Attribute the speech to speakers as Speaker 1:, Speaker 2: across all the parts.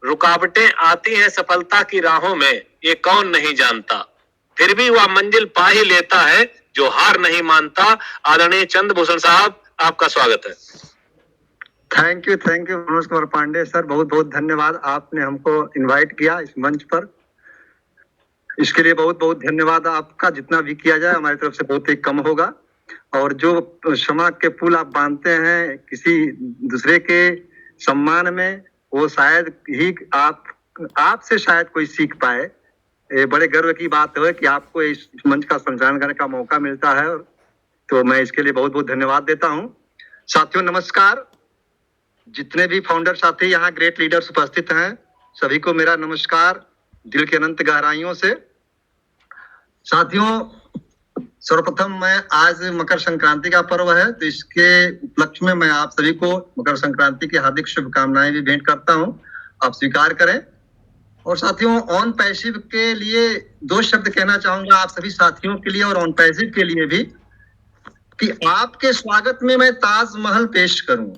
Speaker 1: रुकावटें आती हैं सफलता की राहों में, ये कौन नहीं जानता। फिर भी वह मंजिल पा ही लेता है जो हार नहीं मानता। आदरणीय चंद्रभूषण साहब, आपका स्वागत है।
Speaker 2: Thank you Manoj Kumar Pandey sir, बहुत बहुत धन्यवाद। आपने हमको इनवाइट किया इस मंच पर, इसके लिए बहुत बहुत धन्यवाद आपका। जितना भी किया जाए हमारी तरफ से बहुत ही कम होगा। और जो क्षमा के पुल आप बांधते हैं किसी दूसरे के सम्मान में, वो शायद ही आपसे शायद कोई सीख पाए। ये बड़े गर्व की बात है कि आपको इस मंच का संचालन करने का मौका मिलता है, तो मैं इसके लिए बहुत बहुत धन्यवाद देता हूं। साथियों नमस्कार। जितने भी फाउंडर साथी यहाँ ग्रेट लीडर्स उपस्थित हैं, सभी को मेरा नमस्कार दिल के अनंत गहराइयों से। साथियों, सर्वप्रथम मैं आज मकर संक्रांति का पर्व है, तो इसके उपलक्ष्य में मैं आप सभी को मकर संक्रांति की हार्दिक शुभकामनाएं भी भेंट करता हूं, आप स्वीकार करें। और साथियों, ऑन पैसिव के लिए दो शब्द कहना चाहूंगा आप सभी साथियों के लिए और ऑन पैसिव के लिए भी, कि आपके स्वागत में मैं ताजमहल पेश करूं,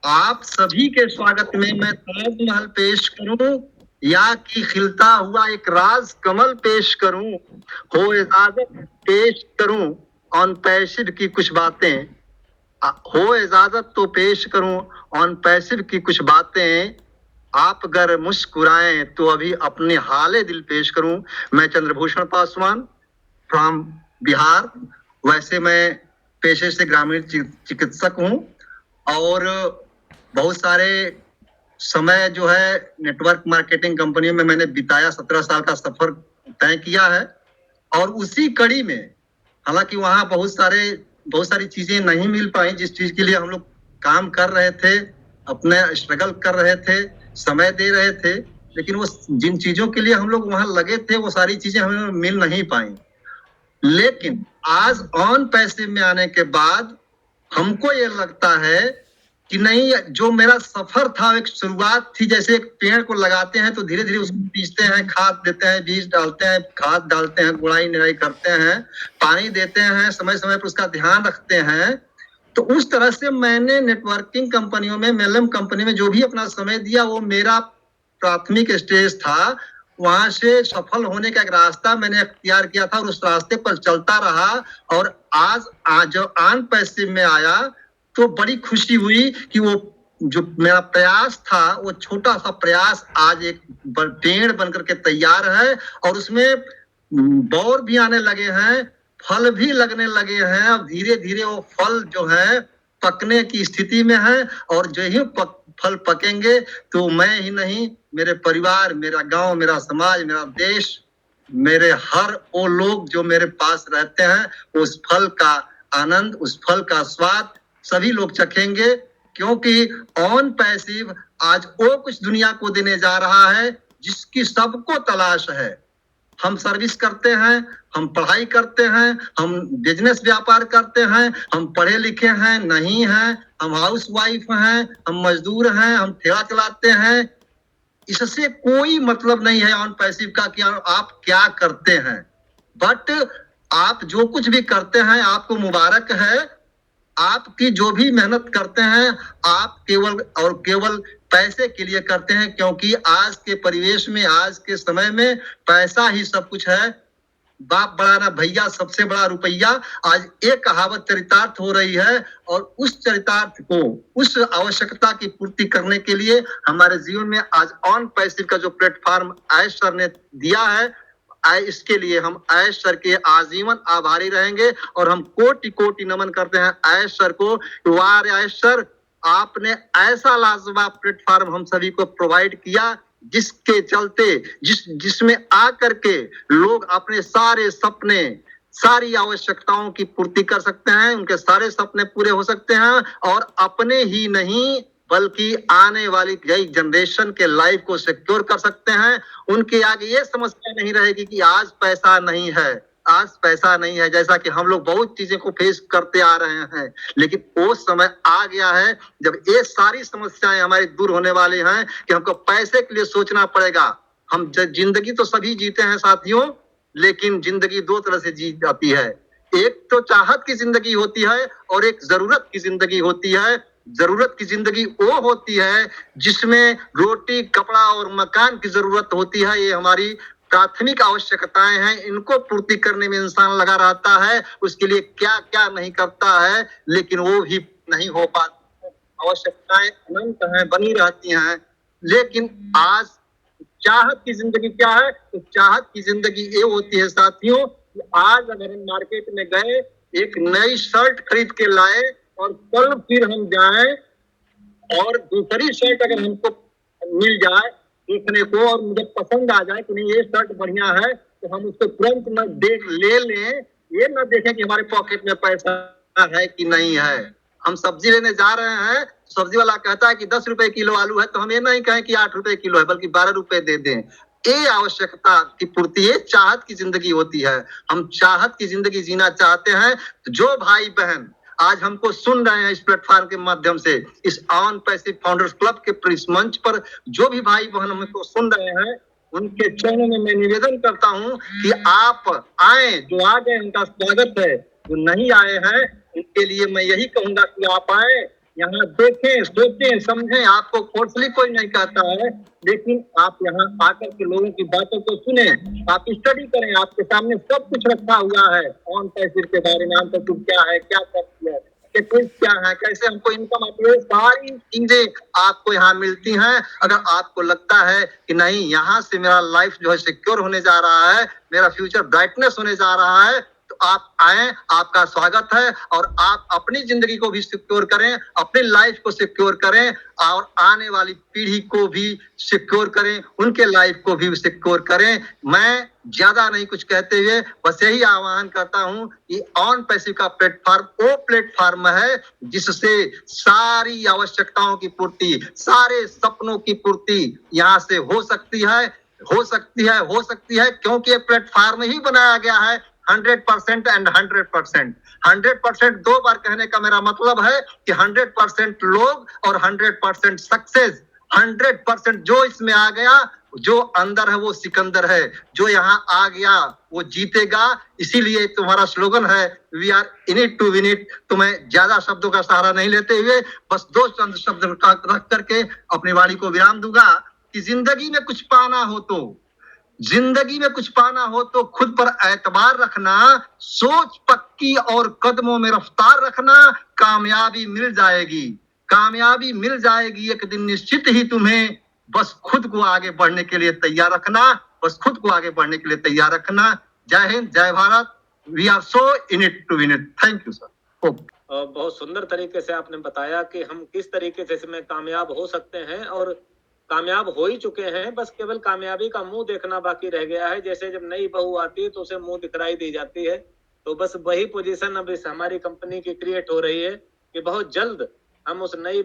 Speaker 2: आप सभी के स्वागत में मैं ताजमहल पेश करूं, या कि खिलता हुआ एक राज कमल पेश करूं, हो इजाजत पेश करूं ऑन पैसिव की कुछ बातें, हो इजाजत तो पेश करूं ऑन पैसिव की कुछ बातें, आप अगर मुस्कुराएं तो अभी अपने हाले दिल पेश करूं। मैं चंद्रभूषण पासवान फ्रॉम बिहार, वैसे मैं पेशे से ग्रामीण चिकित्सक हूं और बहुत सारे समय जो है नेटवर्क मार्केटिंग कंपनी में मैंने बिताया। 17 साल का सफर तय किया है और उसी कड़ी में, हालांकि वहां बहुत सारी चीजें नहीं मिल पाई जिस चीज के लिए हम लोग काम कर रहे थे, अपने स्ट्रगल कर रहे थे, समय दे रहे थे, लेकिन वो जिन चीजों के लिए हम लोग वहां लगे थे वो सारी चीजें हमें मिल नहीं पाई। लेकिन आज ऑन पैसिव में आने के बाद हमको ये लगता है कि नहीं, जो मेरा सफर था एक शुरुआत थी, जैसे एक पेड़ को लगाते हैं तो धीरे धीरे उसको बीजते हैं, खाद देते हैं, बीज डालते हैं, खाद डालते हैं, गुड़ाई निराई करते हैं, पानी देते हैं, समय समय पर उसका ध्यान रखते हैं। तो उस तरह से मैंने नेटवर्किंग कंपनियों में, मेलम कंपनी में जो भी अपना समय दिया, वो मेरा प्राथमिक स्टेज था। वहां से सफल होने का एक रास्ता मैंने अख्तियार किया था और उस रास्ते पर चलता रहा। और आज जो ऑन पैसिव में आया तो बड़ी खुशी हुई कि वो जो मेरा प्रयास था, वो छोटा सा प्रयास आज एक पेड़ बनकर के तैयार है और उसमें बौर भी आने लगे हैं, फल भी लगने लगे हैं। अब धीरे धीरे वो फल जो है पकने की स्थिति में है और जो ही फल पकेंगे तो मैं ही नहीं, मेरे परिवार, मेरा गांव, मेरा समाज, मेरा देश, मेरे हर वो लोग जो मेरे पास रहते हैं, उस फल का आनंद, उस फल का स्वाद सभी लोग चखेंगे। क्योंकि ऑन पैसिव आज वो कुछ दुनिया को देने जा रहा है जिसकी सबको तलाश है। हम सर्विस करते हैं, हम पढ़ाई करते हैं, हम बिजनेस व्यापार करते हैं, हम पढ़े लिखे हैं नहीं हैं, हम हाउस वाइफ हैं, हम मजदूर हैं, हम ठेला चलाते हैं। इससे कोई मतलब नहीं है ऑन पैसिव का कि आप क्या करते हैं, बट आप जो कुछ भी करते हैं आपको मुबारक है। आपकी जो भी मेहनत करते हैं आप केवल पैसे के लिए करते हैं, क्योंकि आज के परिवेश में, आज के समय में पैसा ही सब कुछ है। बाप बड़ा ना भैया, सबसे बड़ा रुपया। आज एक कहावत चरितार्थ हो रही है और उस चरितार्थ को, उस आवश्यकता की पूर्ति करने के लिए हमारे जीवन में आज ऑन पैसिव का जो प्लेटफॉर्म आयश सर ने दिया है, इसके लिए हम आयश सर के आजीवन आभारी रहेंगे और हम कोटि कोटि नमन करते हैं आयश सर को। वाह आयश सर, आपने ऐसा लाजवाब प्लेटफॉर्म हम सभी को प्रोवाइड किया जिसके चलते जिसमें आकर के लोग अपने सारे सपने, सारी आवश्यकताओं की पूर्ति कर सकते हैं, उनके सारे सपने पूरे हो सकते हैं और अपने ही नहीं बल्कि आने वाली नई जनरेशन के लाइफ को सिक्योर कर सकते हैं। उनके आगे ये समस्या नहीं रहेगी कि आज पैसा नहीं है, आज पैसा नहीं है, जैसा कि हम लोग बहुत चीजें को फेस करते आ रहे हैं। लेकिन वो समय आ गया है जब ये सारी समस्याएं हमारी दूर होने वाली हैं कि हमको पैसे के लिए सोचना पड़ेगा। हम जिंदगी तो सभी जीते हैं साथियों, लेकिन जिंदगी दो तरह से जी जाती है। एक तो चाहत की जिंदगी होती है और एक जरूरत की जिंदगी होती है। जरूरत की जिंदगी वो होती है जिसमें रोटी, कपड़ा और मकान की जरूरत होती है। ये हमारी प्राथमिक आवश्यकताएं हैं, इनको पूर्ति करने में इंसान लगा रहता है। उसके लिए क्या क्या नहीं करता है, लेकिन वो भी नहीं हो पाता। आवश्यकताएं अनंत हैं, बनी रहती हैं। लेकिन आज चाहत की जिंदगी क्या है? तो चाहत की जिंदगी ये होती है साथियों कि आज अगर हम मार्केट में गए, एक नई शर्ट खरीद के लाए और कल फिर हम जाएं और दूसरी शर्ट अगर हमको मिल जाए देखने को और मुझे पसंद आ जाए कि नहीं ये शर्ट बढ़िया है, तो हम उसको तुरंत न देख ले लें, ये ना देखें कि हमारे पॉकेट में पैसा है कि नहीं है। हम सब्जी लेने जा रहे हैं, सब्जी वाला कहता है कि 10 रुपए किलो आलू है, तो हम ये नहीं कहें कि 8 रुपए किलो है, बल्कि 12 रुपए दे दें। ये आवश्यकता की पूर्ति, ये चाहत की जिंदगी होती है। हम चाहत की जिंदगी जीना चाहते हैं। तो जो भाई बहन आज हमको सुन रहे हैं इस प्लेटफॉर्म के माध्यम से, इस ऑन पैसिव फाउंडर्स क्लब के इस मंच पर जो भी भाई बहन हमको सुन रहे हैं, उनके चरणों में मैं निवेदन करता हूं कि आप आए, जो आ गए उनका स्वागत है, जो नहीं आए हैं उनके लिए मैं यही कहूंगा कि आप आए, यहाँ देखें, सोचें, समझें। आपको फोर्सली कोई नहीं कहता है, लेकिन आप यहाँ आकर के लोगों की बातों को सुने, आप स्टडी करें। आपके सामने सब कुछ रखा हुआ है ऑन पैसिव के बारे में, ऑन पैसिव क्या है, क्या करती है, क्या है, कैसे हमको इनकम आती है, सारी चीजें आपको यहाँ मिलती हैं। अगर आपको लगता है कि नहीं यहाँ से मेरा लाइफ जो है सिक्योर होने जा रहा है, मेरा फ्यूचर ब्राइटनेस होने जा रहा है, तो आप आए, आपका स्वागत है। और आप अपनी जिंदगी को भी सिक्योर करें, अपनी लाइफ को सिक्योर करें और आने वाली पीढ़ी को भी सिक्योर करें, उनके लाइफ को भी सिक्योर करें। मैं ज्यादा नहीं कुछ कहते हुए बस यही आह्वान करता हूं कि ऑन पैसिव का प्लेटफॉर्म वो प्लेटफॉर्म है जिससे सारी आवश्यकताओं की पूर्ति, सारे सपनों की पूर्ति यहाँ से हो सकती है, हो सकती है, हो सकती है, क्योंकि ये प्लेटफॉर्म ही बनाया गया है 100% एंड 100%। 100% दो बार कहने का मेरा मतलब है कि 100% लोग और 100% सक्सेस। 100% जो इसमें आ गया, जो अंदर है वो सिकंदर है, जो यहाँ आ गया वो जीतेगा। इसीलिए तुम्हारा स्लोगन है we are in it to win it. तो मैं ज्यादा शब्दों का सहारा नहीं लेते हुए बस दो चंद शब्द रख करके अपनी वाणी को विराम दूंगा कि जिंदगी में कुछ पाना हो तो, जिंदगी में कुछ पाना हो तो खुद पर एतबार रखना, सोच पक्की और कदमों में रफ्तार रखना, कामयाबी मिल जाएगी, कामयाबी मिल जाएगी एक दिन निश्चित ही तुम्हें। बस खुद को आगे बढ़ने के लिए तैयार रखना, बस खुद को आगे बढ़ने के लिए तैयार रखना। जय हिंद, जय Bharat. We are so in it to win it. Thank you sir.
Speaker 1: बहुत सुंदर तरीके से आपने बताया कि हम किस तरीके से इसमें कामयाब हो सकते हैं और कामयाब हो ही चुके हैं, बस केवल कामयाबी का मुंह देखना बाकी रह गया है। जैसे जब नई बहू आती है तो उसे मुंह दिखलाई दी जाती है, तो बस वही पोजीशन अब इस हमारी कंपनी की क्रिएट हो रही है कि बहुत जल्द हम उस नई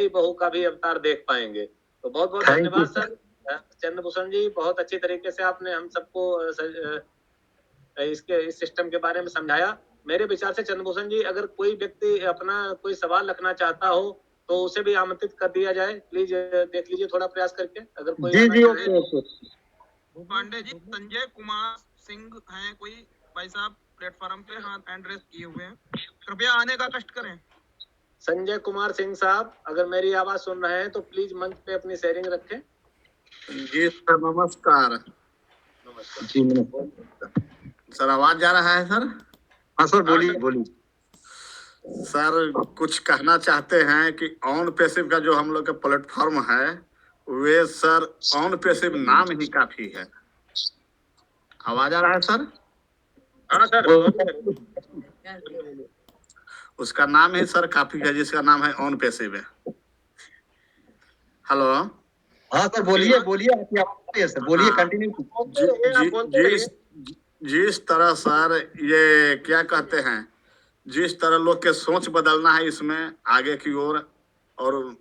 Speaker 1: बहू का भी अवतार देख पाएंगे। तो बहुत बहुत धन्यवाद सर चंद्रभूषण जी, बहुत अच्छी तरीके से आपने हम सबको इस सिस्टम के बारे में समझाया। मेरे विचार से चंद्रभूषण जी, अगर कोई व्यक्ति अपना कोई सवाल रखना चाहता हो तो उसे भी आमंत्रित कर दिया जाए। प्लीज देख लीजिए थोड़ा प्रयास करके, अगर कोई
Speaker 2: जी ओके।
Speaker 3: पांडे जी, संजय कुमार सिंह हैं कोई भाई साहब प्लेटफॉर्म पे हाथ हैंड रेस किए हुए हैं, कृपया आने का कष्ट करें।
Speaker 1: संजय कुमार सिंह साहब अगर मेरी आवाज सुन रहे हैं तो प्लीज मंच पे अपनी शेयरिंग रखें।
Speaker 4: जी सर नमस्कार।
Speaker 1: नमस्कार
Speaker 2: जी नमस्कार
Speaker 4: सर, आवाज जा रहा है सर?
Speaker 2: हाँ सर, बोलिए बोलिए।
Speaker 4: सर कुछ कहना चाहते हैं कि ऑन पैसिव का जो हम लोग का प्लेटफॉर्म है, वे सर ऑन पैसिव नाम ही काफी है। आवाज आ रहा है सर?
Speaker 1: हाँ सर,
Speaker 4: उसका नाम ही सर काफी है, जिसका नाम है ऑन पैसिव है। हेलो,
Speaker 2: हाँ सर, बोलिए बोलिए, आपकी आवाज है सर, बोलिए, कंटिन्यू।
Speaker 4: जिस तरह सर ये क्या कहते हैं, जिस तरह लोग के सोच बदलना है इसमें आगे की ओर, और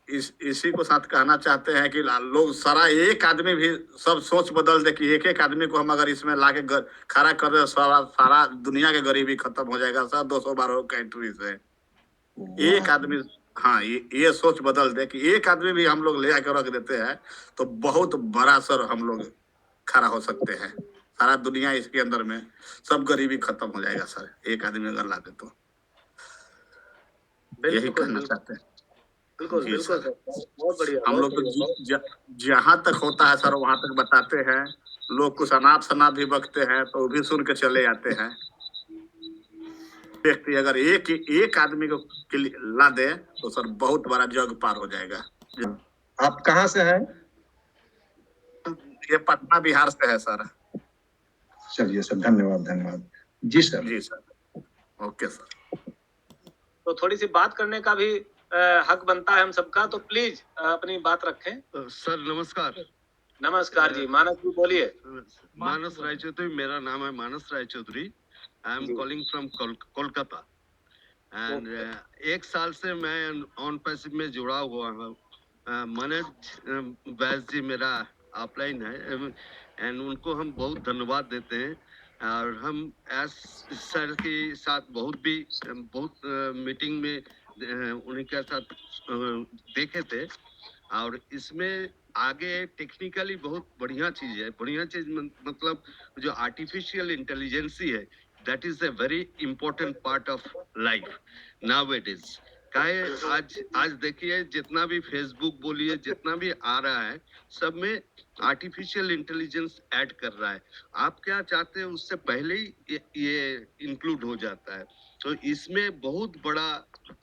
Speaker 4: इसी को साथ कहना चाहते हैं कि लोग सारा एक आदमी भी सब सोच बदल दे कि एक एक आदमी को हम अगर इसमें लाके खड़ा कर दे, सारा दुनिया के गरीबी खत्म हो जाएगा सर 212 कंट्री से। एक आदमी, हाँ, ये सोच बदल दे कि एक आदमी भी हम लोग ले आकर रख देते हैं तो बहुत बड़ा सर हम लोग खड़ा हो सकते हैं। सारा दुनिया इसके अंदर में सब गरीबी खत्म हो जाएगा सर, एक आदमी अगर लाते तो। यही
Speaker 1: बिल्कुल
Speaker 4: कहना
Speaker 1: बिल्कुल
Speaker 4: चाहते हैं।
Speaker 1: बिल्कुल
Speaker 4: जी
Speaker 1: बिल्कुल
Speaker 4: सर,
Speaker 1: सर, बहुत बढ़िया
Speaker 4: हम
Speaker 1: बहुत
Speaker 4: लोग तो
Speaker 1: बढ़िया बहुत
Speaker 4: जहाँ तक होता है सर वहां तक बताते हैं। लोग कुछ अनाप शनाप भी बकते हैं तो वो भी सुन के चले जाते हैं। व्यक्ति अगर एक आदमी को ला दे तो सर बहुत बड़ा जग पार हो जाएगा।
Speaker 2: आप कहाँ से हैं?
Speaker 4: ये पटना बिहार से है सर।
Speaker 2: चलिए सर, धन्यवाद धन्यवाद। जी सर।
Speaker 4: जी सर, ओके सर।
Speaker 1: तो थोड़ी सी बात करने का भी हक बनता है हम सबका, तो प्लीज अपनी बात रखें।
Speaker 5: सर नमस्कार।
Speaker 1: नमस्कार जी, मानस जी बोलिए।
Speaker 5: मानस रायचौधरी, मेरा नाम है मानस रायचौधरी। आई एम
Speaker 1: जी।
Speaker 5: कॉलिंग फ्रॉम कोलकाता एंड एक साल से मैं ऑन पैसिव में जुड़ा हुआ हूँ। मनोज वैस जी मेरा अपलाइन है एंड उनको हम बहुत धन्यवाद देते हैं। और हम एस सर के साथ बहुत मीटिंग में उन्हीं के साथ देखे थे। और इसमें आगे टेक्निकली बहुत बढ़िया चीज है। बढ़िया चीज मतलब जो आर्टिफिशियल इंटेलिजेंसी है, that is a very important part of life now it is. काहे आज देखिए जितना भी फेसबुक बोलिए, जितना भी आ रहा है, सब में आर्टिफिशियल इंटेलिजेंस ऐड कर रहा है। आप क्या चाहते हैं उससे पहले ही ये इंक्लूड हो जाता है। तो इसमें बहुत बड़ा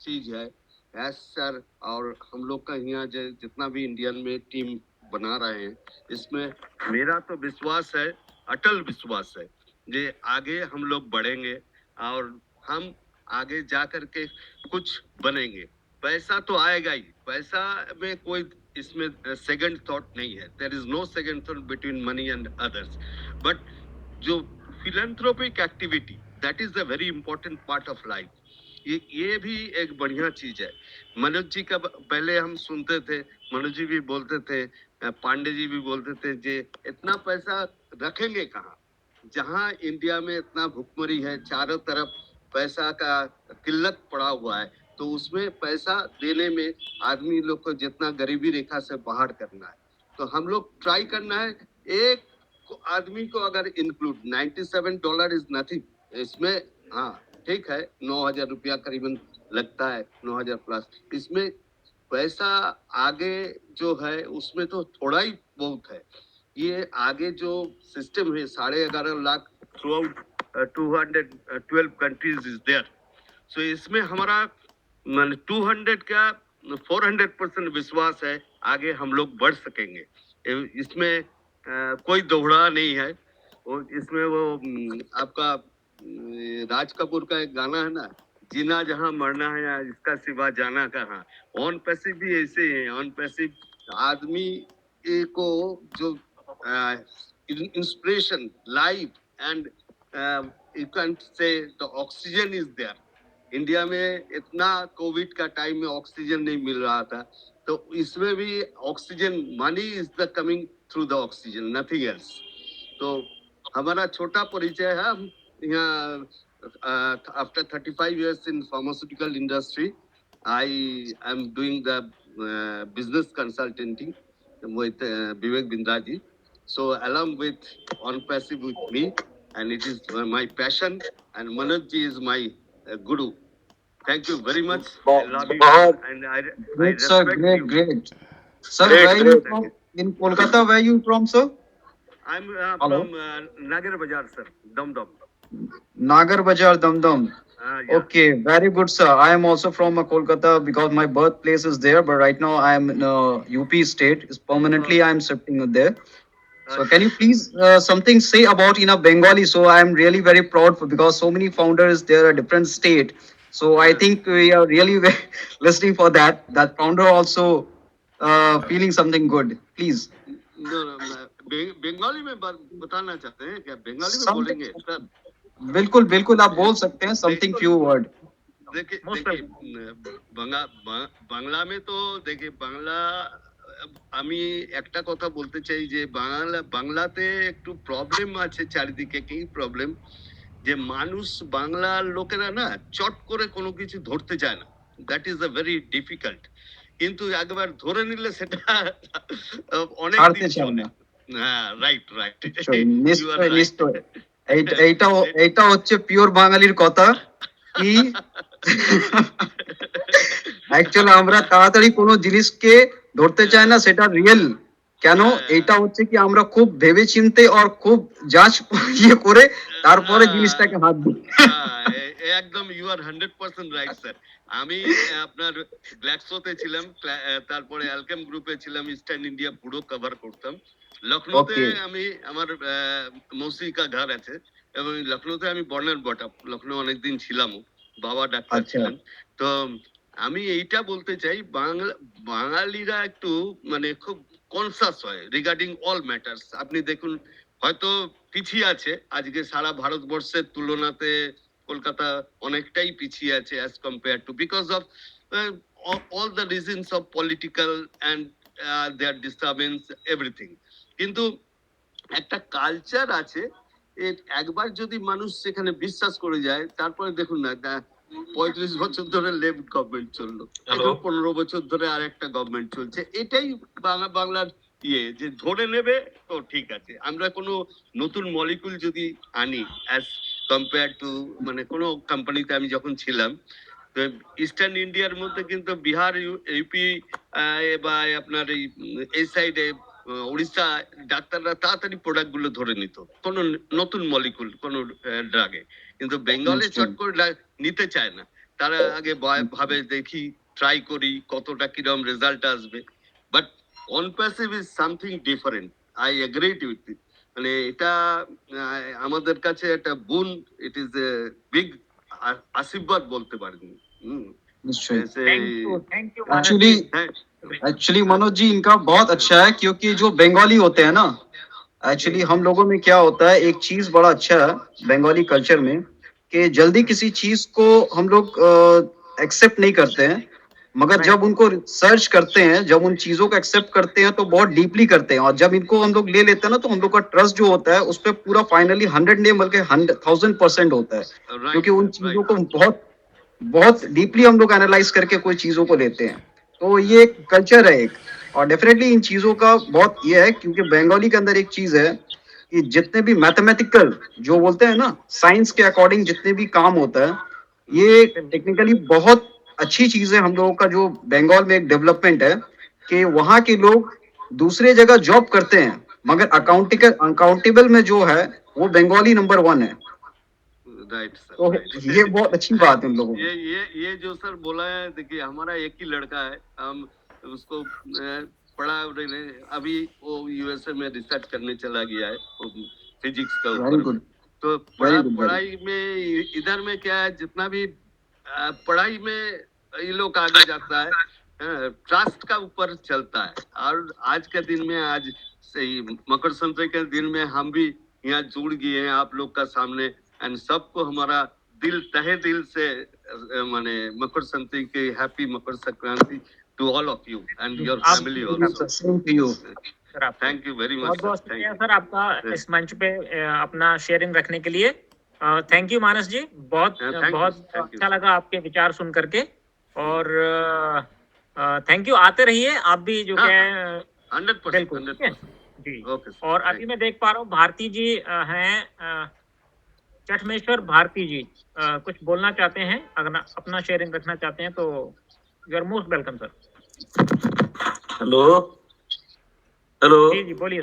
Speaker 5: चीज है एस सर। और हम लोग का यहाँ जितना भी इंडियन में टीम बना रहे हैं, इसमें मेरा तो विश्वास है, अटल विश्वास है, ये आगे हम लोग बढ़ेंगे और हम आगे जा करके कुछ बनेंगे। पैसा तो आएगा ही, पैसा में कोई इसमें सेकंड थॉट नहीं है। There is no second thought between money and others. But जो philanthropic activity, that is a very important part of life. ये भी एक बढ़िया चीज है। मनोज जी का पहले हम सुनते थे, मनोज जी भी बोलते थे, पांडे जी भी बोलते थे, जे इतना पैसा रखेंगे कहाँ, जहाँ इंडिया में इतना भुखमरी है, चारों तरफ पैसा का किल्लत पड़ा हुआ है, तो उसमें पैसा देने में आदमी लोग को जितना गरीबी रेखा से बाहर करना है, तो हम लोग ट्राई करना है। एक आदमी को अगर इंक्लूड $97 इज नथिंग इसमें। हाँ ठीक है, 9,000 रुपया करीबन लगता है, 9,000 प्लस। इसमें पैसा आगे जो है उसमें तो थोड़ा ही बहुत है। ये आगे जो सिस्टम है 11.5 lakh throughout 212 countries is there. So इसमें हमारा 200 का 400% विश्वास है, आगे हम लोग बढ़ सकेंगे। इसमें कोई दोहरा नहीं है। और इसमें वो आपका राज कपूर का एक गाना है ना, जीना जहां मरना है, या इसका सिवा जाना कहाँ। ऑन पैसिव भी ऐसे ही है। ऑन पैसिव आदमी को जो inspiration, life and you can say the oxygen is there. India में इतना कोविड का टाइम में ऑक्सीजन नहीं मिल रहा था, तो इसमें भी oxygen, money is the coming through the oxygen, nothing else. तो हमारा छोटा परिचय है। हम यहाँ after 35 years in pharmaceutical industry, I am doing the business consulting with Vivek Bindraji. So along with On Passive with me, and it is my passion, and Manoj ji is my guru. Thank you very much. I love you and I
Speaker 6: Great, sir.
Speaker 5: respect
Speaker 6: Great,
Speaker 5: you.
Speaker 6: great. Sir,
Speaker 1: Great,
Speaker 6: where you
Speaker 1: great.
Speaker 6: from? In Kolkata, where you from, sir?
Speaker 5: I'm
Speaker 6: Hello?
Speaker 5: from Nagar Bazaar, sir. Dum Dum.
Speaker 6: Nagar Bazaar, Dum Dum.
Speaker 5: Yeah.
Speaker 6: Okay, very good, sir. I am also from Kolkata because my birthplace is there, but right now I am in UP state. Is permanently I am shifting there. So can you please something say about in a Bengali? So I am really very proud for, because so many founders there are different state. So I think we are really listening for that. That founder also feeling something good. Please.
Speaker 5: No, Bengali में बताना चाहते हैं क्या? बंगाली में
Speaker 6: Something.
Speaker 5: बोलेंगे sir?
Speaker 6: बिल्कुल बिल्कुल आप बोल सकते हैं something few word.
Speaker 5: देखिए বাংলা में तो देखिए বাংলা আমি একটা কথা বলতে চাই যে বাংলাতে একটু প্রবলেম আছে, চারিদিকে কি প্রবলেম, যে মানুষ বাংলার লোকেরা না চট করে কোনো কিছু ধরতে চায় না। That is a very difficult. কিন্তু একবার ধরে নিলে সেটা অনেক
Speaker 6: ছাড়তে
Speaker 5: দিন
Speaker 6: চায়
Speaker 5: চলে।
Speaker 6: না।
Speaker 5: হ্যাঁ, রাইট
Speaker 6: নিশ্চয় নিশ্চয় এইটা হচ্ছে পিওর বাঙালির কথা কি অ্যাকচুয়ালি আমরা তাড়াতাড়ি কোনো জিনিসকে ধরতে চাই না সেটা রিয়েল কেন এটা হচ্ছে কি আমরা খুব ভেবে চিন্তে আর খুব যাচ ইয়ে করে তারপরে জিনিসটাকে হাত দিই।
Speaker 5: একদম ইউ আর 100% রাইট স্যার। আমি আপনার গ্ল্যাক্সোতে ছিলাম, তারপরে অ্যালকেম গ্রুপে ছিলাম, ইস্টার্ন ইন্ডিয়া পুরো কভার করতাম। লখনৌতে
Speaker 6: Okay.
Speaker 5: আমি আমার মৌসি কা ঘর আছে এবং লখনৌতে আমি born and brought up, Lucknow অনেকদিন ছিলামও, বাবা ডাক্তার
Speaker 6: আচ্ছা।
Speaker 5: ছিলেন। তো আমি এইটা বলতে চাই বাঙালিরা একটু মানে খুব কনসাস হয় রিগার্ডিং অল ম্যাটার্স। আপনি দেখুন হয়তো পিছিয়ে আছে আজকে সারা ভারতবর্ষের তুলনাতে কলকাতা অনেকটাই পিছিয়ে আছে as compare to because of all the reasons of political and their disturbance everything. কিন্তু একটা কালচার আছে, একবার যদি মানুষ সেখানে বিশ্বাস করে যায় তারপরে দেখুন না 35 বছর ধরে লেফট গভর্নমেন্ট চললো, এখন 15 বছর ধরে আর একটা গভর্নমেন্ট চলছে। এটাই বাংলার ইয়ে যে ধরে নেবে তো ঠিক আছে। আমরা কোনো নতুন মলিকুল যদি আনি অ্যাজ কম্পেয়ার টু মানে কোনো কোম্পানিতে আমি যখন ছিলাম, তো ইস্টার্ন ইন্ডিয়ার মধ্যে কিন্তু বিহার ইউপি বা আপনার এই সাইডে উড়িষ্যা ডাক্তাররা তাড়াতাড়ি প্রোডাক্ট গুলো ধরে নিত কোনো নতুন মলিকুল কোনো ড্রাগে, কিন্তু বেঙ্গলে চট করে নিতে চায় না। তারা আগে ভাবে দেখি ট্রাই করি কতটা কিরম রেজাল্ট আসবে। But on passive is something different, I agree with it. মানে এটা আমাদের কাছে একটা বুন, ইট ইজ এ বিগ আশীর্বাদ বলতে পারেন।
Speaker 6: নিশ্চয়ই।
Speaker 1: Thank you
Speaker 6: actually Manoj ji इनका बहुत अच्छा है क्योंकि जो बंगाली होते हैं ना, एक्चुअली हम लोगों में क्या होता है एक चीज बड़ा अच्छा है बंगाली कल्चर में कि जल्दी किसी चीज को हम लोग एक्सेप्ट नहीं करते हैं, मगर जब उनको सर्च करते हैं, जब उन चीजों को एक्सेप्ट करते हैं तो बहुत डीपली करते हैं, और जब इनको हम लोग ले लेते हैं ना तो हम लोग का ट्रस्ट जो होता है उस पर पूरा फाइनली 100 नहीं बल्कि 1000% होता है, क्योंकि उन चीजों को बहुत बहुत डीपली हम लोग एनालाइज करके कोई चीजों को लेते हैं। तो ये एक कल्चर है एक, और डेफिनेटली इन चीजों का बहुत ये है क्योंकि बंगाली के अंदर एक चीज है कि जितने भी मैथमेटिकल जो बोलते हैं ना साइंस के अकॉर्डिंग जितने भी काम होता है ये टेक्निकली बहुत अच्छी चीज है। हम लोगों का जो बंगाल में एक डेवलपमेंट है कि वहाँ के लोग दूसरे जगह जॉब करते हैं मगर अकाउंटेबल में जो है वो बंगाली नंबर 1 है।
Speaker 5: राइट सर,
Speaker 6: तो ये बहुत अच्छी बात है उन लोगों में।
Speaker 5: ये जो सर बोला है, देखिए हमारा एक ही लड़का है, हम उसको पढ़ा अभी वो यूएसए में रिसर्च करने चला गया है फिजिक्स का
Speaker 6: वेरी
Speaker 5: ऊपर।
Speaker 6: गुड।
Speaker 5: तो पढ़ाई में इधर में क्या है, जितना भी पढ़ाई में ये लोग आगे जाता है ट्रस्ट का ऊपर चलता है। और आज के दिन में, आज सही मकर संक्रांति के दिन में हम भी यहाँ जुड़ गए हैं आप लोग का सामने, एंड सबको हमारा दिल तहे दिल से माने मकर संक्रांति की happy Makar Sankranti to all of you and your family also.
Speaker 6: Same to you.
Speaker 5: Thank you very much
Speaker 1: बहुत बहुत
Speaker 5: सर,
Speaker 1: शुक्रिया सर आपका इस मंच पे अपना शेयरिंग रखने के लिए। थैंक यू मानस जी, बहुत
Speaker 5: thank you,
Speaker 1: बहुत
Speaker 5: thank you.
Speaker 1: अच्छा लगा आपके विचार सुन करके, और थैंक यू। आते रहिए आप भी जो
Speaker 5: हाँ,
Speaker 1: क्या
Speaker 5: 100%
Speaker 1: बिल्कुल, ठीक है
Speaker 5: 100%।
Speaker 1: जी।
Speaker 5: ओके सर,
Speaker 1: और अभी मैं देख पा रहा हूँ भारती जी हैं, चटमेश्वर भारती जी कुछ बोलना चाहते हैं, अगर अपना शेयरिंग रखना चाहते हैं तो you are most welcome sir.
Speaker 7: Hello hello
Speaker 1: जी जी बोलिए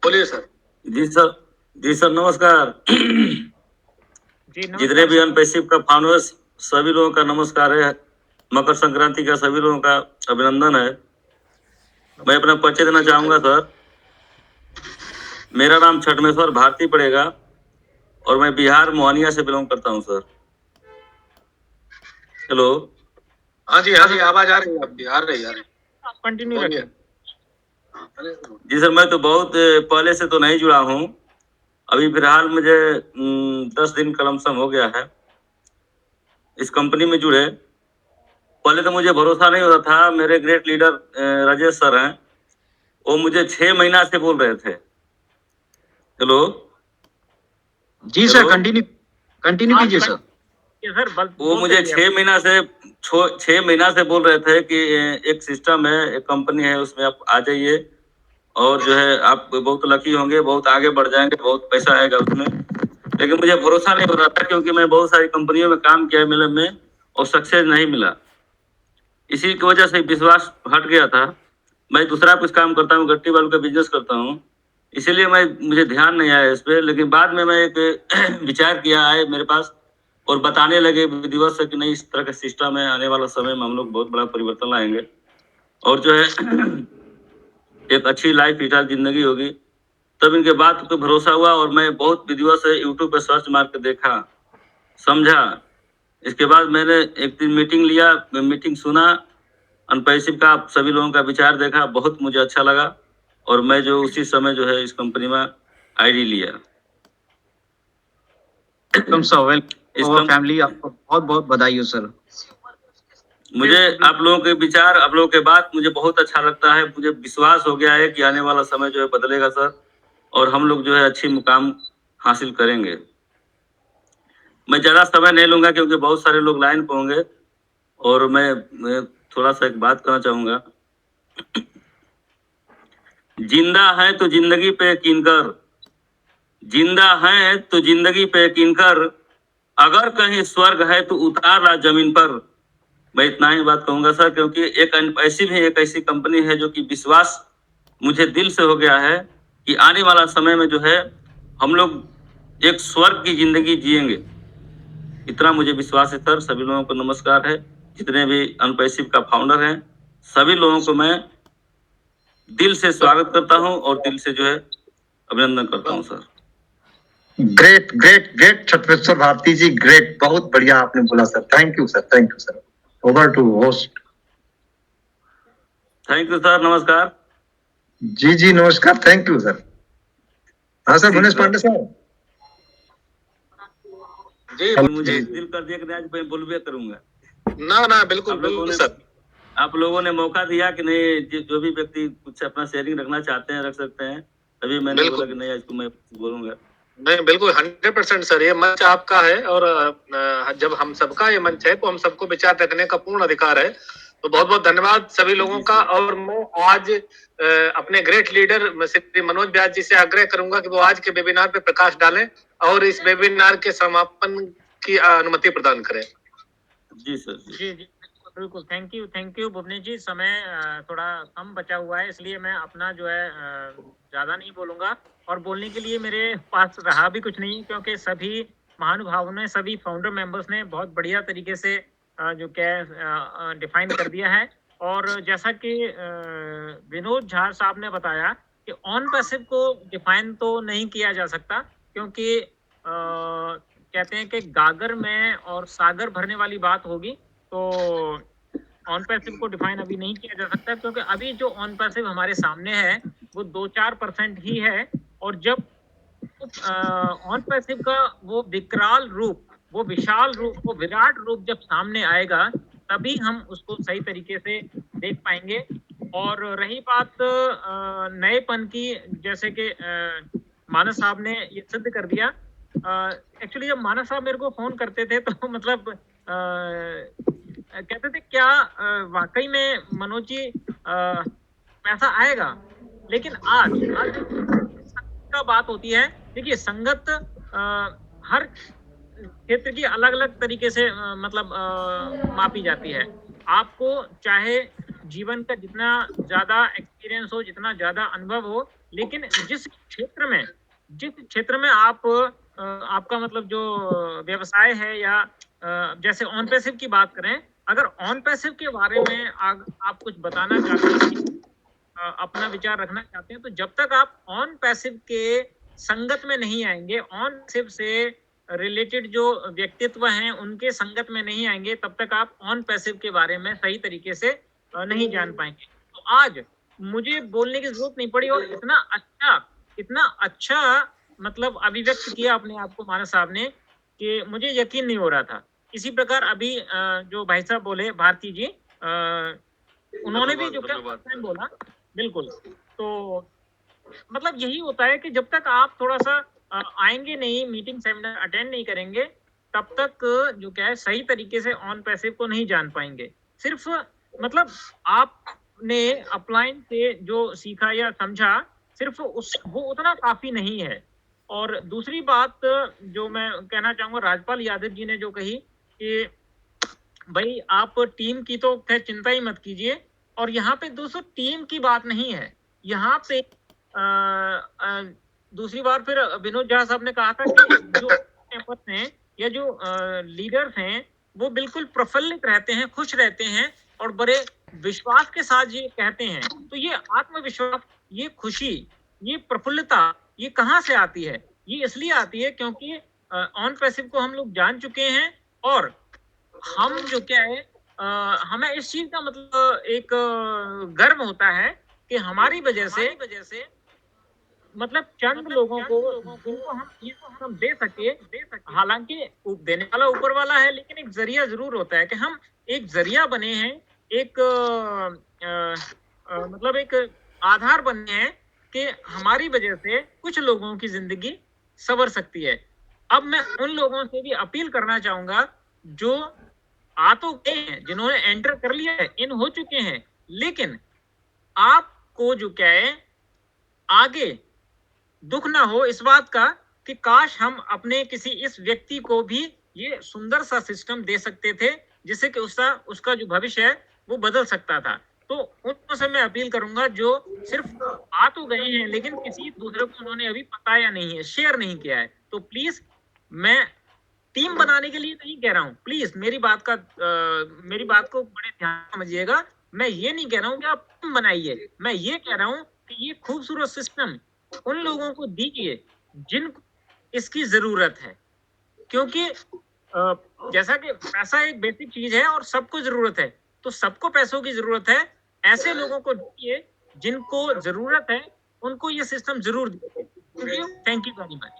Speaker 2: बोलिए सर।
Speaker 7: जी सर नमस्कार।
Speaker 1: जी
Speaker 7: जितने
Speaker 1: नमस्कार
Speaker 7: भी अनपैसिव का फाउंडर्स सभी लोगों का नमस्कार है। मकर संक्रांति का सभी लोगों का अभिनंदन है। मैं अपना परिचय देना चाहूंगा सर। मेरा नाम छटमेश्वर भारती पड़ेगा और मैं बिहार मोहनिया से बिलोंग करता हूं सर। हेलो
Speaker 2: हाँ जी आवाज आ रही है आपकी, आ रही है।
Speaker 1: कंटिन्यू रखिए।
Speaker 7: जी सर, मैं तो बहुत पहले से तो नहीं जुड़ा हूँ, अभी फिलहाल मुझे 10 दिन का लमसम हो गया है इस कंपनी में जुड़े। पहले तो मुझे भरोसा नहीं होता था। मेरे ग्रेट लीडर राजेश सर हैं, वो मुझे 6 महीना से बोल रहे थे। हेलो
Speaker 6: जी सर,
Speaker 7: हेलो?
Speaker 6: कंटिन्यू कीजिए सर।
Speaker 1: सर
Speaker 7: वो मुझे 6 महीना से बोल रहे थे कि एक सिस्टम है, एक कंपनी है, उसमें आप आ जाइए और जो है आप बहुत लकी होंगे, बहुत आगे बढ़ जाएंगे, बहुत पैसा आएगा उसमें। लेकिन मुझे भरोसा नहीं हो रहा था, क्योंकि मैं बहुत सारी कंपनियों में काम किया MLM में और सक्सेस नहीं मिला। इसी की वजह से विश्वास हट गया था। मैं दूसरा कुछ काम करता हूँ, गट्टी बालू का बिजनेस करता हूँ, इसीलिए मुझे ध्यान नहीं आया इस पे। लेकिन बाद में मैं एक विचार किया आए मेरे पास और बताने लगे विधिवत से कि नहीं, इस तरह का सिस्टम है, आने वाला समय में हम लोग बहुत बड़ा परिवर्तन लाएंगे और जो है एक अच्छी लाइफ स्टाइल जिंदगी होगी। तब इनके बात पे भरोसा हुआ और मैं बहुत विधिवत से यूट्यूब पे सर्च मार के देखा, समझा। इसके बाद मैंने एक दिन मीटिंग लिया, मीटिंग सुना, अनपैसिव का सभी लोगों का विचार देखा, बहुत मुझे अच्छा लगा और मैं जो उसी समय जो है इस कंपनी में आईडी लिया।
Speaker 6: सर, वेल फैमिली, आपको बहुत बहुत बधाई हो सर।
Speaker 7: मुझे आप लोगों के विचार, आप लोगों के बात मुझे बहुत अच्छा लगता है। मुझे विश्वास हो गया है कि आने वाला समय जो है बदलेगा सर, और हम लोग जो है अच्छी मुकाम हासिल करेंगे। मैं ज़्यादा समय नहीं लूंगा क्योंकि बहुत सारे लोग लाइन पे होंगे और मैं थोड़ा सा एक बात कहना चाहूँगा। जिंदा है तो जिंदगी पे यकीन कर, जिंदा है तो जिंदगी पे यकीन कर, अगर कहीं स्वर्ग है तो उतार ला जमीन पर। मैं इतना ही बात कहूंगा सर, क्योंकि एक ऐसी भी एक ऐसी कंपनी है जो कि विश्वास मुझे दिल से हो गया है कि आने वाला समय में जो है हम लोग एक स्वर्ग की जिंदगी जिएंगे। इतना मुझे विश्वास है सर। सभी लोगों को नमस्कार है, जितने भी अनपैसिव का फाउंडर हैं, सभी लोगों को मैं दिल से स्वागत करता हूं और दिल से जो है अभिनंदन करता हूं sir.
Speaker 2: Great great great Chhatreshwar Bharti ji, great, बहुत बढ़िया आपने बोला sir. Thank you sir, thank you sir. Over to host.
Speaker 7: Thank you sir, नमस्कार।
Speaker 2: जी जी नमस्कार, थैंक यू सर। हाँ सर, भुवनेश पांडे सर।
Speaker 1: जी
Speaker 7: मुझे दिल कर दिया कि आज मैं बोलबे करूंगा।
Speaker 1: ना बिल्कुल बिल्कुल सर।
Speaker 7: आप लोगों ने मौका दिया कि नहीं, जो भी व्यक्ति कुछ अपना शेयरिंग रखना चाहते हैं रख सकते हैं, तभी मैंने बोला कि नहीं आज को मैं बोलूंगा।
Speaker 1: नहीं बिल्कुल 100% सर, ये मंच आपका है और जब हम सबका ये मंच है तो हम सबको विचार रखने का पूर्ण अधिकार है। तो बहुत बहुत धन्यवाद सभी लोगों का। और मैं आज अपने ग्रेट लीडर श्री मनोज व्यास जी से आग्रह करूंगा कि वो आज के वेबिनार पे प्रकाश डालें और इस वेबिनार के समापन की अनुमति प्रदान करें।
Speaker 7: जी सर।
Speaker 8: जी जी बिल्कुल, थैंक यू भुवनेश जी। समय थोड़ा कम बचा हुआ है, इसलिए मैं अपना जो है ज्यादा नहीं बोलूंगा और बोलने के लिए मेरे पास रहा भी कुछ नहीं, क्योंकि सभी महानुभावों ने, सभी फाउंडर मेंबर्स ने बहुत बढ़िया तरीके से जो क्या डिफाइन कर दिया है। और जैसा कि विनोद झा साहब ने बताया कि ऑन पैसिव को डिफाइन तो नहीं किया जा सकता, क्योंकि कहते हैं कि गागर में और सागर भरने वाली बात होगी। तो ऑन पैसिव को डिफाइन अभी नहीं किया जा सकता, क्योंकि अभी जो ऑन पैसिव हमारे सामने है वो 2-4% ही है। और जब ऑन पैसिव का वो विकराल रूप, वो विशाल रूप, वो विराट रूप जब सामने आएगा, तभी हम उसको सही तरीके से देख पाएंगे। और रही बात नएपन की, जैसे कि मानस साहब ने ये सिद्ध कर दिया। एक्चुअली जब मानस साहब मेरे को फोन करते थे तो मतलब कहते थे क्या वाकई में मनोज जी पैसा आएगा। लेकिन आज का बात होती है, देखिए संगत हर क्षेत्र की अलग अलग तरीके से मतलब मापी जाती है। आपको चाहे जीवन का जितना ज्यादा एक्सपीरियंस हो, जितना ज्यादा अनुभव हो, लेकिन जिस क्षेत्र में आप आपका मतलब जो व्यवसाय है, या जैसे ऑन पैसिव की बात करें, अगर ऑन पैसिव के बारे में आप कुछ बताना चाहते हैं, अपना विचार रखना चाहते हैं, तो जब तक आप ऑन पैसिव के संगत में नहीं आएंगे, ऑन पैसिव से रिलेटेड जो व्यक्तित्व हैं उनके संगत में नहीं आएंगे, तब तक आप ऑन पैसिव के बारे में सही तरीके से नहीं जान पाएंगे। तो आज मुझे बोलने की जरूरत नहीं पड़ी, और इतना अच्छा मतलब अभिव्यक्त किया अपने आप को मानस साहब ने कि मुझे यकीन नहीं हो रहा था। इसी प्रकार अभी जो भाई साहब बोले, भारती जी, उन्होंने भी जो क्या बोला, बिल्कुल। तो मतलब यही होता है कि जब तक आप थोड़ा सा आएंगे नहीं, मीटिंग सेमिनार अटेंड नहीं करेंगे, तब तक जो क्या है सही तरीके से ऑन पैसिव को नहीं जान पाएंगे। सिर्फ मतलब आपने अपलाइन से जो सीखा या समझा, सिर्फ वो उतना काफी नहीं है। और दूसरी बात जो मैं कहना चाहूंगा, राजपाल यादव जी ने जो कही कि भाई आप टीम की तो खैर चिंता ही मत कीजिए, और यहाँ पे दोस्तों टीम की बात नहीं है, यहाँ पे दूसरी बार फिर विनोद झा साहब ने कहा था कि जो मेंबर्स हैं या जो लीडर्स हैं वो बिल्कुल प्रफुल्लित रहते हैं, खुश रहते हैं और बड़े विश्वास के साथ ये कहते हैं। तो ये आत्मविश्वास, ये खुशी, ये प्रफुल्लता, ये कहाँ से आती है? ये इसलिए आती है क्योंकि ऑन पैसिव को हम लोग जान चुके हैं, और हम जो क्या है हमें इस चीज का मतलब एक गर्व होता है कि हमारी वजह से मतलब चंद लोगों को जिनको हम चीज दे सके, हालांकि देने वाला ऊपर वाला है, लेकिन एक जरिया जरूर होता है कि हम एक जरिया बने हैं, एक मतलब एक आधार बने हैं कि हमारी वजह से कुछ लोगों की जिंदगी संवर सकती है। अब मैं उन लोगों से भी अपील करना चाहूंगा जो आ तो गए हैं, जिन्होंने एंटर कर लिया है, इन हो चुके हैं, लेकिन आपको जो क्या है आगे दुख ना हो इस बात का कि काश हम अपने किसी इस व्यक्ति को भी ये सुंदर सा सिस्टम दे सकते थे जिससे कि उसका जो भविष्य है वो बदल सकता था। तो उन से मैं अपील करूंगा जो सिर्फ आ तो गए हैं लेकिन किसी दूसरे को उन्होंने अभी बताया नहीं है, शेयर नहीं किया है, तो प्लीज, मैं टीम बनाने के लिए नहीं कह रहा हूँ, प्लीज मेरी बात को बड़े ध्यान से समझिएगा। मैं ये नहीं कह रहा हूँ कि आप टीम बनाइए, मैं ये कह रहा हूँ कि ये खूबसूरत सिस्टम उन लोगों को दीजिए जिनको इसकी जरूरत है, क्योंकि जैसा कि पैसा एक बेसिक चीज है और सबको जरूरत है, तो सबको पैसों की जरूरत है, ऐसे लोगों को दीजिए जिनको जरूरत है, उनको ये सिस्टम जरूर दीजिए। Thank you very much.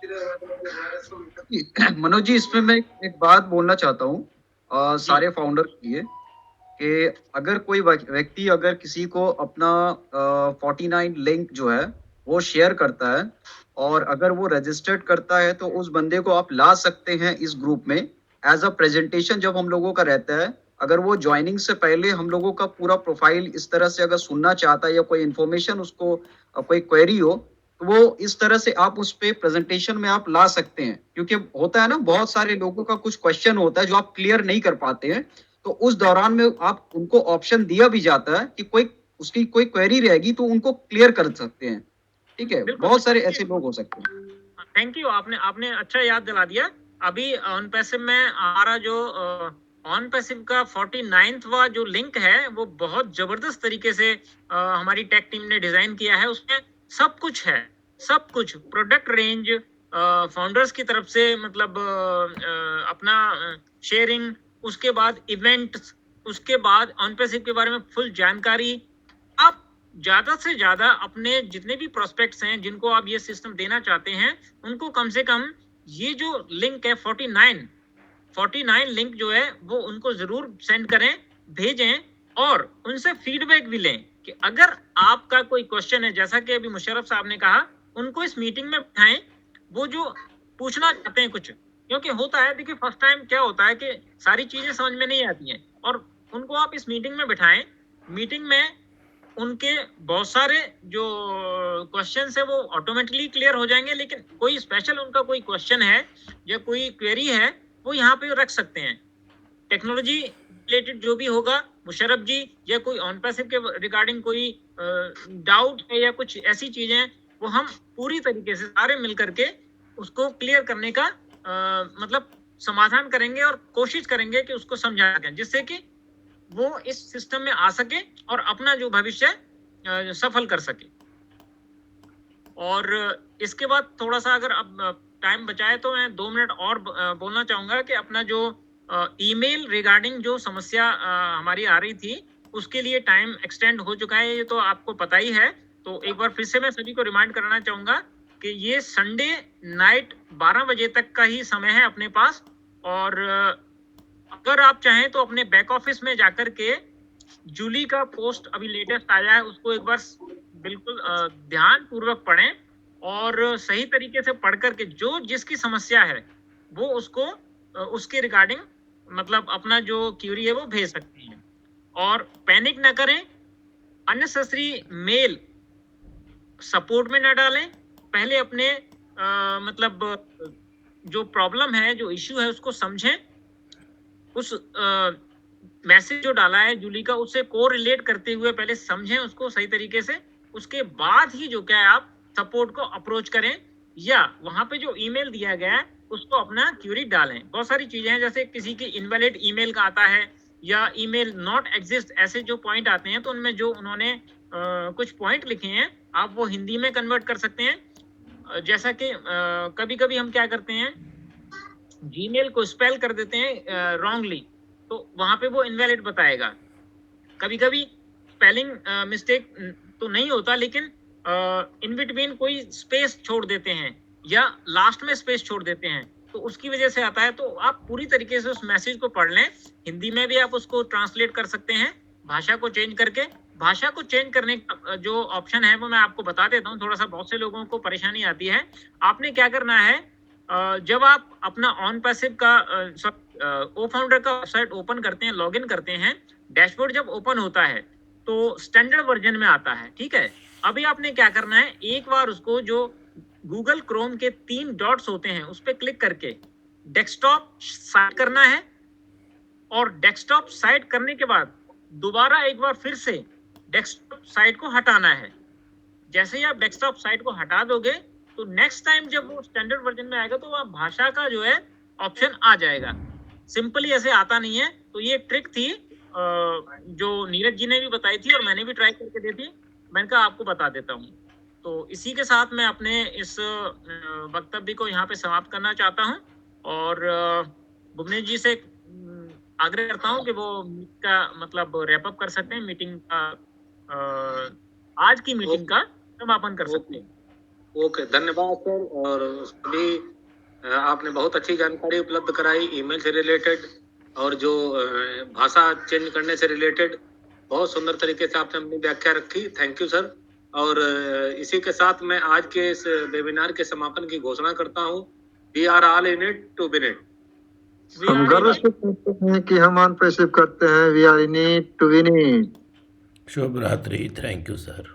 Speaker 6: Manoj ji, इसमें मैं एक बात बोलना चाहता हूँ सारे फाउंडर के लिए कि अगर कोई व्यक्ति अगर किसी को अपना 49 लिंक जो है वो शेयर करता है और अगर वो रजिस्टर्ड करता है तो उस बंदे को आप ला सकते हैं इस ग्रुप में एज अ प्रेजेंटेशन जब हम लोगों का रहता है। अगर वो ज्वाइनिंग से पहले हम लोगों का पूरा प्रोफाइल इस तरह से अगर सुनना चाहता है या कोई इन्फॉर्मेशन उसको कोई क्वेरी हो तो वो इस तरह से आप उस पे प्रेजेंटेशन में आप ला सकते हैं, क्योंकि होता है ना बहुत सारे लोगों का कुछ क्वेश्चन होता है जो आप क्लियर नहीं कर पाते हैं, तो उस दौरान में आप उनको ऑप्शन दिया भी जाता है कि उसकी कोई क्वेरी रहेगी तो उनको क्लियर कर सकते हैं। ठीक है, बहुत सारे ऐसे लोग हो सकते हैं।
Speaker 8: थैंक यू, आपने अच्छा याद दिला दिया। अभी ऑन पैसिव में हमारा जो ऑन पैसिव का 49वां जो लिंक है वो बहुत जबरदस्त तरीके से हमारी टेक टीम ने डिजाइन किया है। उसमें सब कुछ है, सब कुछ, प्रोडक्ट रेंज, फाउंडर्स की तरफ से मतलब अपना शेयरिंग, उसके बाद इवेंट्स, उसके बाद ऑन पैसिव के बारे में फुल जानकारी। आप ज्यादा से ज्यादा अपने जितने भी प्रोस्पेक्ट्स हैं जिनको आप ये सिस्टम देना चाहते हैं उनको कम से कम ये जो लिंक है 49 लिंक जो है वो उनको जरूर सेंड करें, भेजें और उनसे फीडबैक भी लें कि अगर आपका कोई क्वेश्चन है, जैसा कि अभी मुशर्रफ साहब ने कहा, उनको इस मीटिंग में बिठाएं वो जो पूछना चाहते हैं कुछ, क्योंकि होता है देखिए फर्स्ट टाइम क्या होता है कि सारी चीजें समझ में नहीं आती हैं, और उनको आप इस मीटिंग में बिठाएं। मीटिंग में उनके बहुत सारे जो क्वेश्चंस है वो ऑटोमेटिकली क्लियर हो जाएंगे, लेकिन कोई स्पेशल उनका कोई क्वेश्चन है या कोई क्वेरी है वो यहाँ पे रख सकते हैं। टेक्नोलॉजी रिलेटेड जो भी होगा, मुशर्रफ जी या कोई ऑन पैसिव के रिगार्डिंग कोई डाउट है या कुछ ऐसी चीजें, वो हम पूरी तरीके से सारे मिल करके उसको क्लियर करने का मतलब समाधान करेंगे और कोशिश करेंगे कि उसको समझा सकें, जिससे कि वो इस सिस्टम में आ सके और अपना जो भविष्य सफल कर सके। और इसके बाद थोड़ा सा अगर अब टाइम बचाए तो मैं 2 मिनट और बोलना चाहूंगा कि अपना जो ईमेल रिगार्डिंग जो समस्या हमारी आ रही थी उसके लिए टाइम एक्सटेंड हो चुका है, ये तो आपको पता ही है। तो एक बार फिर से मैं सभी को रिमाइंड करना चाहूंगा कि ये संडे नाइट 12 बजे तक का ही समय है अपने पास, और अगर आप चाहें तो अपने बैक ऑफिस में जाकर के जूली का पोस्ट अभी लेटेस्ट आया है उसको एक बार बिल्कुल ध्यान पूर्वक पढ़ें और सही तरीके से पढ़ करके जो जिसकी समस्या है वो उसको उसके रिगार्डिंग मतलब अपना जो क्यूरी है वो भेज सकते हैं। और पैनिक ना करें, अननेसेसरी मेल सपोर्ट में ना डालें, पहले अपने मतलब जो प्रॉब्लम है, जो इश्यू है, उसको समझें, उस मैसेज जो डाला है जूली का उससे कोरिलेट करते हुए पहले समझें उसको सही तरीके से, उसके बाद ही जो क्या है आप सपोर्ट को अप्रोच करें, या वहां पे जो ईमेल दिया गया है उसको अपना क्यूरी डालें। बहुत सारी चीजें हैं, जैसे किसी की इनवैलिड ईमेल का आता है या ईमेल नॉट एग्जिस्ट, ऐसे जो पॉइंट आते हैं, तो उनमें जो उन्होंने कुछ पॉइंट लिखे हैं आप वो हिंदी में कन्वर्ट कर सकते हैं। जैसा कि कभी कभी हम क्या करते हैं, जीमेल को स्पेल कर देते हैं रॉन्गली, तो वहां पे वो इनवैलिड बताएगा। कभी कभी स्पेलिंग मिस्टेक तो नहीं होता, लेकिन इन बिटवीन कोई स्पेस छोड़ देते हैं या लास्ट में स्पेस छोड़ देते हैं, तो उसकी वजह से आता है। तो आप पूरी तरीके से उस मैसेज को पढ़ लें, हिंदी में भी आप उसको ट्रांसलेट कर सकते हैं भाषा को चेंज करके। भाषा को चेंज करने का जो ऑप्शन है वो मैं आपको बता देता हूँ, थोड़ा सा बहुत से लोगों को परेशानी आती है। आपने क्या करना है, जब आप अपना ऑन पैसिव का ओ फाउंडर का वेबसाइट ओपन करते हैं, लॉगिन करते हैं, डैशबोर्ड जब ओपन होता है तो स्टैंडर्ड वर्जन में आता है, ठीक है। अभी आपने क्या करना है, एक बार उसको जो गूगल क्रोम के 3 डॉट्स होते हैं उस पर क्लिक करके डेस्कटॉप साइट करना है, और डेस्कटॉप साइट करने के बाद दोबारा एक बार फिर से डेस्कटॉप साइट को हटाना है। जैसे ही आप डेस्कटॉप साइट को हटा दोगे तो नेक्स्ट टाइम जब वो स्टैंडर्ड वर्जन में आएगा तो वह भाषा का जो है ऑप्शन आ जाएगा। सिंपली ऐसे आता नहीं है। तो ये एक ट्रिक थी जो नीरज जी ने भी बताई थी और मैंने भी ट्राई करके दी थी, मैंने कहा आपको बता देता हूँ। तो इसी के साथ मैं अपने इस वक्तव्य को यहाँ पे समाप्त करना चाहता हूँ, और भुवनेश जी से आग्रह करता हूँ कि वो का मतलब रैप अप कर सकते हैं, मीटिंग का आज की मीटिंग का समापन कर सकते हैं।
Speaker 1: ओके, धन्यवाद सर। और सभी आपने बहुत अच्छी जानकारी उपलब्ध कराई ईमेल से रिलेटेड, और जो भाषा चेंज करने से रिलेटेड बहुत सुंदर तरीके से आपने अपनी व्याख्या रखी। Thank you sir. और इसी के साथ मैं आज के इस वेबिनार के समापन की घोषणा करता हूँ। We are all in it to win it.
Speaker 9: हम गर्व से कहते हैं कि हम ऑन पैसिव करते हैं। We are in it to win it.
Speaker 10: शुभ रात्रि। Thank you sir.